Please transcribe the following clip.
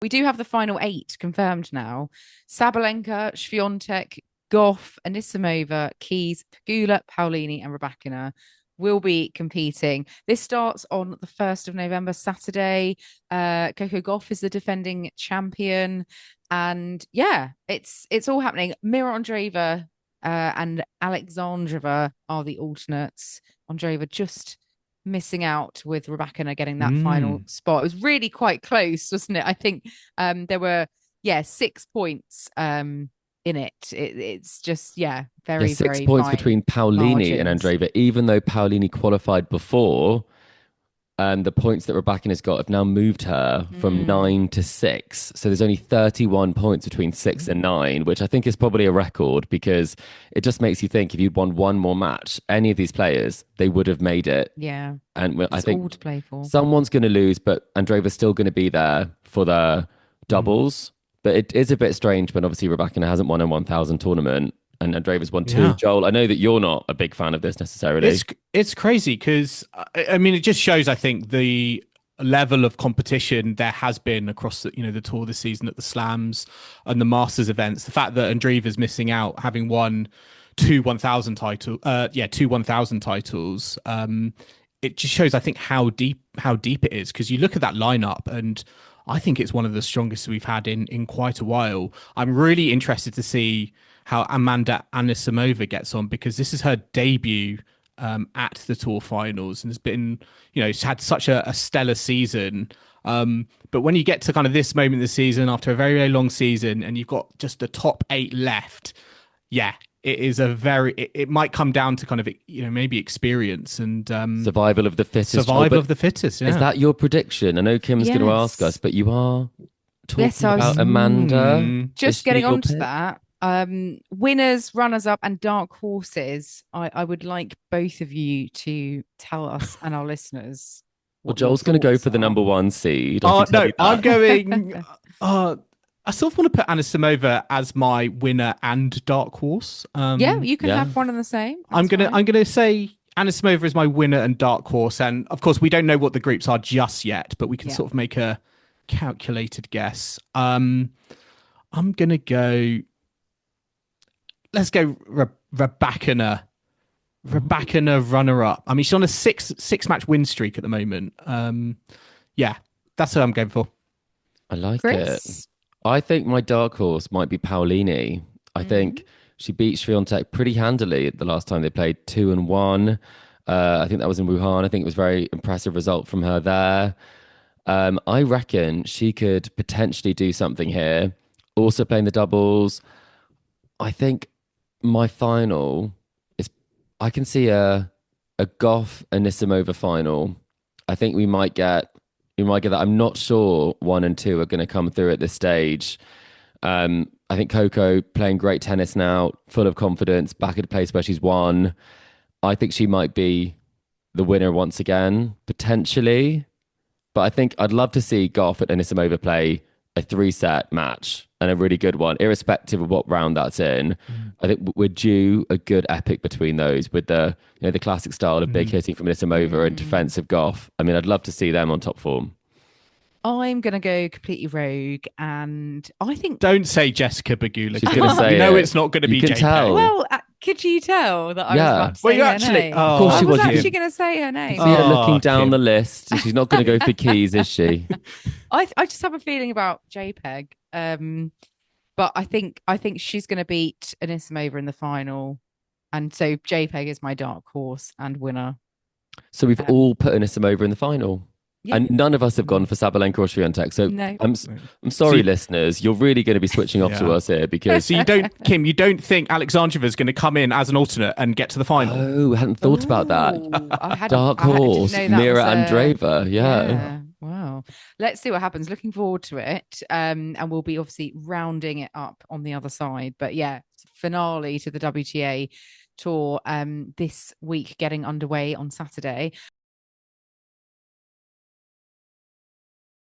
We do have the final 8 confirmed now. Sabalenka, Swiatek, Gauff, Anisimova, Keys, Pegula, Paolini, and Rybakina will be competing. This starts on the 1st of November, Saturday. Coco Gauff is the defending champion. And yeah, it's all happening. Mirra Andreeva and Alexandrova are the alternates. Andreeva just missing out with Rybakina getting that final spot. It was really quite close, wasn't it? I think there were 6 points in it. It's just very 6 very points fine between Paolini and margins. Andreeva, even though Paolini qualified before. The points that Rybakina's got have now moved her from 9 to 6. So there's only 31 points between 6 and 9, which I think is probably a record because it just makes you think if you'd won one more match, any of these players, they would have made it. Yeah, And I it's think all to play for. someone's going to lose, but Andreeva's still going to be there for the doubles. But it is a bit strange when obviously Rybakina hasn't won a 1,000 tournament and Andreeva's won two. Yeah. Joel, I know that you're not a big fan of this necessarily. It's crazy because I mean it just shows I think the level of competition there has been across the tour this season at the Slams and the Masters events. The fact that Andreeva's missing out, having won two 1,000 titles, it just shows I think how deep it is because you look at that lineup and I think it's one of the strongest we've had in quite a while. I'm really interested to see how Amanda Anisimova gets on because this is her debut at the tour finals and has been, she's had such a stellar season. But when you get to kind of this moment of the season after a very, very long season and you've got just the top 8 left, it is it might come down to kind of, maybe experience and survival of the fittest. Survival of the fittest. Yeah. Is that your prediction? I know Kim's going to ask us, but you are talking about Amanda. Just getting on to that. Winners, runners up, and dark horses. I would like both of you to tell us and our listeners. Well, Joel's going to go for the number 1 seed. Oh no, I'm going. I sort of want to put Anisimova as my winner and dark horse. You can have one and the same. I'm gonna say Anisimova is my winner and dark horse, and of course we don't know what the groups are just yet, but we can sort of make a calculated guess. I'm gonna go. Let's go Rybakina. Rybakina runner up. I mean, she's on a six match win streak at the moment. That's what I'm going for. I like Chris? it. I think my dark horse might be Paolini. I think she beat Swiatek pretty handily the last time they played 2-1. I think that was in Wuhan. I think it was a very impressive result from her there. I reckon she could potentially do something here. Also playing the doubles. I think my final is I can see a Gauff Anisimova final. I think we might get that. I'm not sure 1 and 2 are going to come through at this stage. I think Coco playing great tennis now, full of confidence, back at a place where she's won. I think she might be the winner once again, potentially. But I think I'd love to see Gauff and Anisimova play a 3-set match and a really good one, irrespective of what round that's in. I think we're due a good epic between those with the the classic style of big hitting from Anisimova and defensive Gauff. I mean, I'd love to see them on top form. I'm going to go completely rogue, and I think... Don't say Jessica Pegula. She's going to say it's not going to be can JK. tell. Well, could you tell that I was about to say her name? Of course she I was was. actually going to say her name. See her looking down the list. She's not going to go for Keys, is she? I just have a feeling about JPEG. But I think she's going to beat Anisimova in the final. And so JPEG is my dark horse and winner. So we've all put Anisimova in the final. Yeah. And none of us have gone for Sabalenka or Swiatek. So No. I'm sorry, listeners. You're really going to be switching off to us here because... So Kim, you don't think Alexandrova is going to come in as an alternate and get to the final? Oh, I hadn't thought about that. Dark horse, Mirra Andreeva. Yeah. Wow. Let's see what happens. Looking forward to it. And we'll be obviously rounding it up on the other side. But finale to the WTA tour this week getting underway on Saturday.